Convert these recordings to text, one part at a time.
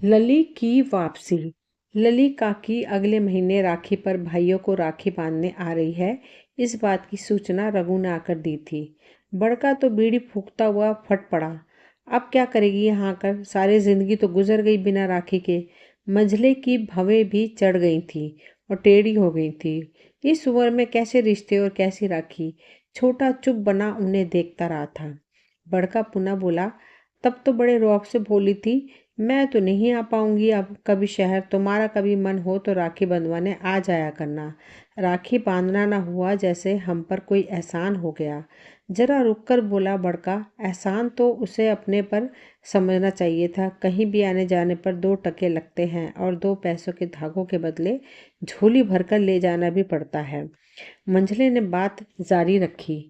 लली की वापसी। लली काकी अगले महीने राखी पर भाइयों को राखी बांधने आ रही है, इस बात की सूचना रघु ने आकर दी थी। बड़का तो बीड़ी फूंकता हुआ फट पड़ा। अब क्या करेगी यहाँ आकर? सारी जिंदगी तो गुजर गई बिना राखी के। मंझले की भवें भी चढ़ गई थी और टेढ़ी हो गई थी। इस उम्र में कैसे रिश्ते और कैसी राखी? छोटा चुप बना उन्हें देखता रहा था। बड़का पुनः बोला, तब तो बड़े रौब से बोली थी, मैं तो नहीं आ पाऊंगी अब कभी शहर। तुम्हारा कभी मन हो तो राखी बंधवाने आ जाया करना। राखी बांधना ना हुआ जैसे हम पर कोई एहसान हो गया। जरा रुककर बोला बड़का, एहसान तो उसे अपने पर समझना चाहिए था। कहीं भी आने जाने पर 2 टके लगते हैं और 2 पैसों के धागों के बदले झोली भरकर ले जाना भी पड़ता है। मंझले ने बात जारी रखी,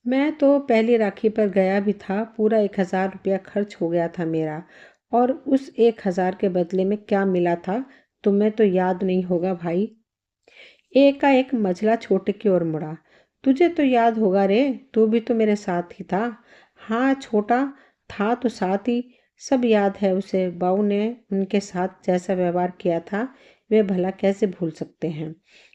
मैं तो पहली राखी पर गया भी था, पूरा 1,000 रुपया खर्च हो गया था मेरा। और उस 1,000 के बदले में क्या मिला था तुम्हें तो याद नहीं होगा भाई। एकाएक मझला छोटे की ओर मुड़ा। तुझे तो याद होगा रे, तू भी तो मेरे साथ ही था। हाँ, छोटा था तो साथ ही, सब याद है उसे। बाऊ ने उनके साथ जैसा व्यवहार किया था वे भला कैसे भूल सकते हैं।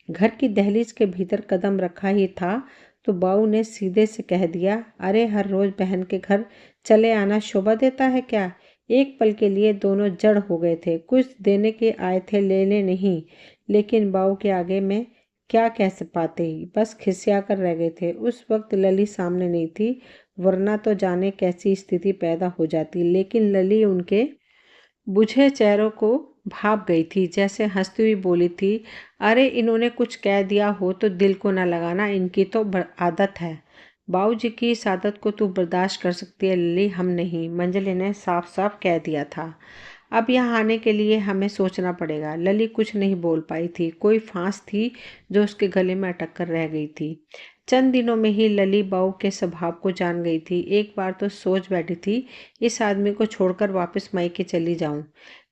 घर की दहलीज के भीतर कदम रखा ही था तो बाऊ ने सीधे से कह दिया, अरे हर रोज बहन के घर चले आना शोभा देता है क्या? एक पल के लिए दोनों जड़ हो गए थे। कुछ देने के आए थे, लेने नहीं। लेकिन बाऊ के आगे में क्या कह पाते ही बस खिसिया कर रह गए थे। उस वक्त लली सामने नहीं थी, वरना तो जाने कैसी स्थिति पैदा हो जाती। लेकिन लली उनके बुझे चेहरों को भाप गई थी, जैसे हंसती हुई बोली थी, अरे इन्होंने कुछ कह दिया हो तो दिल को न लगाना, इनकी तो आदत है। बाबूजी की इस आदत को तू बर्दाश्त कर सकती है लली, हम नहीं। मंजली ने साफ साफ कह दिया था। अब यहाँ आने के लिए हमें सोचना पड़ेगा। लली कुछ नहीं बोल पाई थी। कोई फांस थी जो उसके गले में अटक कर रह गई थी। चंद दिनों में ही लली बाऊ के स्वभाव को जान गई थी। एक बार तो सोच बैठी थी, इस आदमी को छोड़कर वापस मायके चली जाऊं।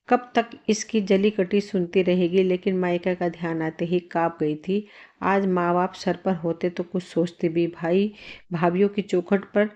कब तक इसकी जली कटी सुनती रहेगी? लेकिन मायका का ध्यान आते ही कांप गई थी। आज माँ बाप सर पर होते तो कुछ सोचते भी। भाई भाभीियों की चौखट पर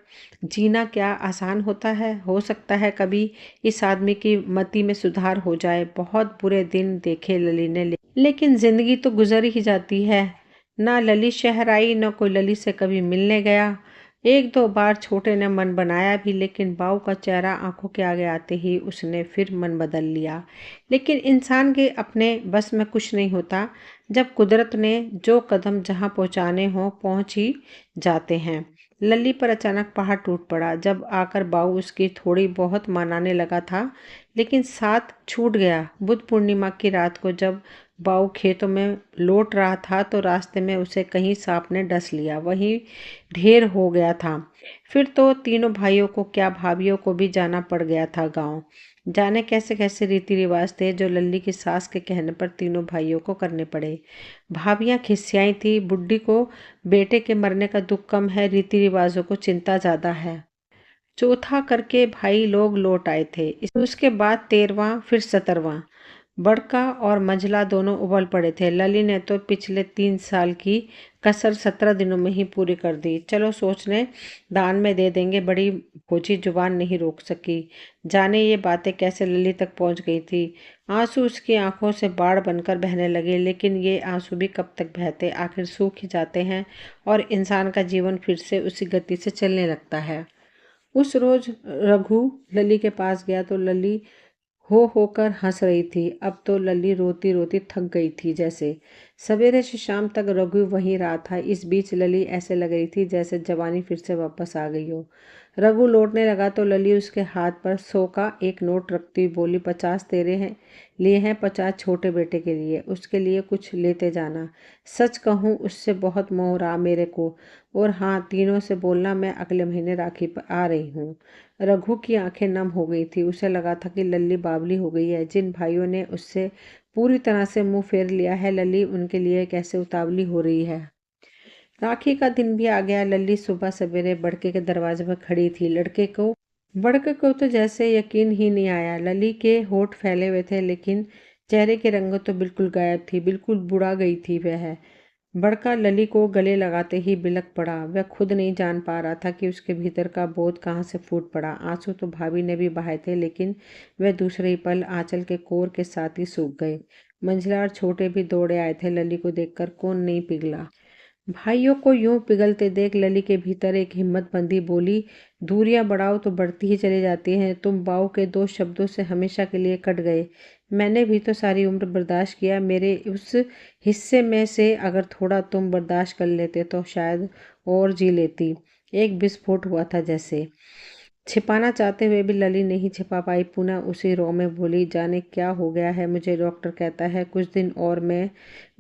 जीना क्या आसान होता है? हो सकता है कभी इस आदमी की मति में सुधार हो जाए। बहुत बुरे दिन देखे लली ने, लेकिन जिंदगी तो गुजर ही जाती है। ना लली शहर आई, न कोई लली से कभी मिलने गया। 1-2 बार छोटे ने मन बनाया भी, लेकिन बाऊ का चेहरा आंखों के आगे आते ही उसने फिर मन बदल लिया। लेकिन इंसान के अपने बस में कुछ नहीं होता। जब कुदरत ने जो कदम जहां पहुंचाने हो पहुंच ही जाते हैं। लली पर अचानक पहाड़ टूट पड़ा। जब आकर बाऊ उसकी थोड़ी बहुत मनाने लगा था, लेकिन साथ छूट गया। बुद्ध पूर्णिमा की रात को जब बाऊ खेतों में लौट रहा था तो रास्ते में उसे कहीं सांप ने डस लिया। वहीं ढेर हो गया था। फिर तो तीनों भाइयों को क्या भाभीियों को भी जाना पड़ गया था गांव। जाने कैसे कैसे रीति रिवाज थे जो लल्ली की सास के कहने पर तीनों भाइयों को करने पड़े। भाभियां खिसियाई थी, बुड्ढी को बेटे के मरने का दुख कम है, रीति रिवाजों को चिंता ज्यादा है। चौथा करके भाई लोग लौट आए थे। उसके बाद 13वां, फिर 17वां। बड़का और मंझला दोनों उबल पड़े थे। लली ने तो पिछले 3 साल की कसर 17 दिनों में ही पूरी कर दी। चलो सोचने दान में दे देंगे, बड़ी भोजी जुबान नहीं रोक सकी। जाने ये बातें कैसे लली तक पहुंच गई थी। आंसू उसकी आंखों से बाढ़ बनकर बहने लगे। लेकिन ये आंसू भी कब तक बहते, आखिर सूख ही जाते हैं और इंसान का जीवन फिर से उसी गति से चलने लगता है। उस रोज रघु लली के पास गया तो लली हो होकर हंस रही थी। अब तो लली रोती रोती थक गई थी। जैसे सवेरे से शाम तक रघु वहीं रहा था। इस बीच लली ऐसे लग रही थी जैसे जवानी फिर से वापस आ गई हो। रघु लौटने लगा तो लली उसके हाथ पर 100 का एक नोट रखती हुई बोली, 50 तेरे हैं लिए हैं, 50 छोटे बेटे के लिए। उसके लिए कुछ लेते जाना। सच कहूँ उससे बहुत मोह रहा मेरे को। और हाँ, तीनों से बोलना मैं अगले महीने राखी पर आ रही हूँ। रघु की आंखें नम हो गई थी। उसे लगा था कि लल्ली बावली हो गई है। जिन भाइयों ने उससे पूरी तरह से मुंह फेर लिया है, लल्ली उनके लिए कैसे उतावली हो रही है। राखी का दिन भी आ गया। लल्ली सुबह सवेरे बड़के के दरवाजे पर खड़ी थी। बड़के को तो जैसे यकीन ही नहीं आया। लली के होठ फैले हुए थे, लेकिन चेहरे की रंगत तो बिल्कुल गायब थी। बिल्कुल बुढ़ा गई थी वह। बड़का लली को गले लगाते ही बिलक पड़ा। वह खुद नहीं जान पा रहा था कि उसके भीतर का बोध कहाँ से फूट पड़ा। आंसू तो भाभी ने भी बहाए थे, लेकिन वह दूसरे ही पल आंचल के कोर के साथ ही सूख गए। मंझला और छोटे भी दौड़े आए थे लली को देखकर। कौन नहीं पिघला। भाइयों को यूं पिघलते देख लली के भीतर एक हिम्मत बंधी। बोली, दूरियां बढ़ाओ तो बढ़ती ही चली जाती हैं। तुम बाऊ के 2 शब्दों से हमेशा के लिए कट गए। मैंने भी तो सारी उम्र बर्दाश्त किया। मेरे उस हिस्से में से अगर थोड़ा तुम बर्दाश्त कर लेते तो शायद और जी लेती। एक विस्फोट हुआ था जैसे। छिपाना चाहते हुए भी लली नहीं छिपा पाई। पुनः उसी रो में बोली, जाने क्या हो गया है मुझे। डॉक्टर कहता है कुछ दिन और मैं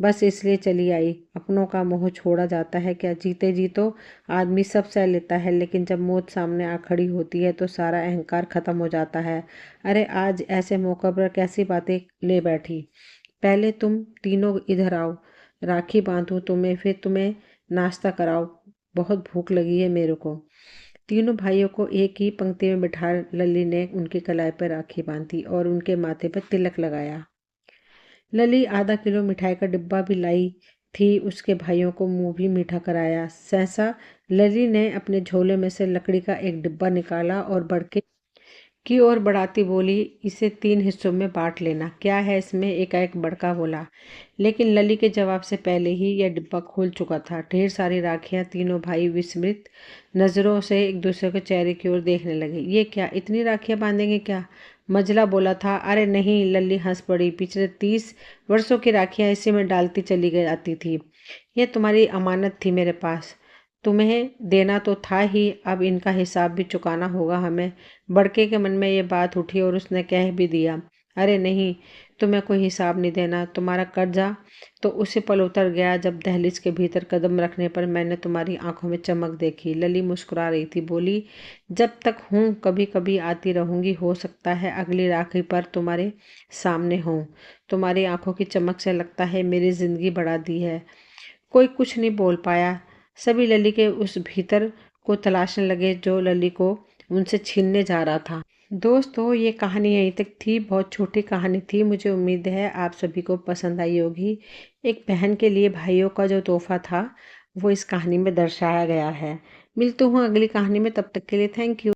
बस इसलिए चली आई। अपनों का मोह छोड़ा जाता है क्या। जीते जी तो आदमी सब सह लेता है, लेकिन जब मौत सामने आ खड़ी होती है तो सारा अहंकार खत्म हो जाता है। अरे आज ऐसे मौके पर कैसी बातें ले बैठी। पहले तुम तीनों इधर आओ, राखी बांधूं तुम्हें, फिर तुम्हें नाश्ता कराओ। बहुत भूख लगी है मेरे को। तीनों भाइयों को एक ही पंक्ति में बिठा लली ने उनकी कलाई पर राखी बांधी और उनके माथे पर तिलक लगाया। लली आधा किलो मिठाई का डिब्बा भी लाई थी। उसके भाइयों को मुंह भी मीठा कराया। सहसा लली ने अपने झोले में से लकड़ी का एक डिब्बा निकाला और बड़के की ओर बढ़ाती बोली, इसे 3 हिस्सों में बांट लेना। क्या है इसमें, एकाएक बड़का बोला। लेकिन लली के जवाब से पहले ही यह डिब्बा खुल चुका था। ढेर सारी राखियां। तीनों भाई विस्मित नजरों से एक दूसरे के चेहरे की ओर देखने लगे। ये क्या, इतनी राखियां बांधेंगे क्या। मंझला बोला था। अरे नहीं, लली हंस पड़ी। पिछले 30 वर्षों की राखियां इसी में डालती चली गई आती थी। ये तुम्हारी अमानत थी मेरे पास, तुम्हें देना तो था ही, अब इनका हिसाब भी चुकाना होगा हमें। बड़के के मन में ये बात उठी और उसने कह भी दिया, अरे नहीं, तुम्हें कोई हिसाब नहीं देना। तुम्हारा कर्जा तो उसी पल उतर गया जब दहलीज के भीतर कदम रखने पर मैंने तुम्हारी आंखों में चमक देखी। लली मुस्कुरा रही थी। बोली, जब तक हूँ कभी कभी आती रहूंगी। हो सकता है अगली राखी पर तुम्हारे सामने हूँ। तुम्हारी आंखों की चमक से लगता है मेरी जिंदगी बढ़ा दी है। कोई कुछ नहीं बोल पाया। सभी लली के उस भीतर को तलाशने लगे जो लली को उनसे छीनने जा रहा था। दोस्तों, ये कहानी यहीं तक थी। बहुत छोटी कहानी थी। मुझे उम्मीद है आप सभी को पसंद आई होगी। एक बहन के लिए भाइयों का जो तोहफा था वो इस कहानी में दर्शाया गया है। मिलती हूँ अगली कहानी में, तब तक के लिए थैंक यू।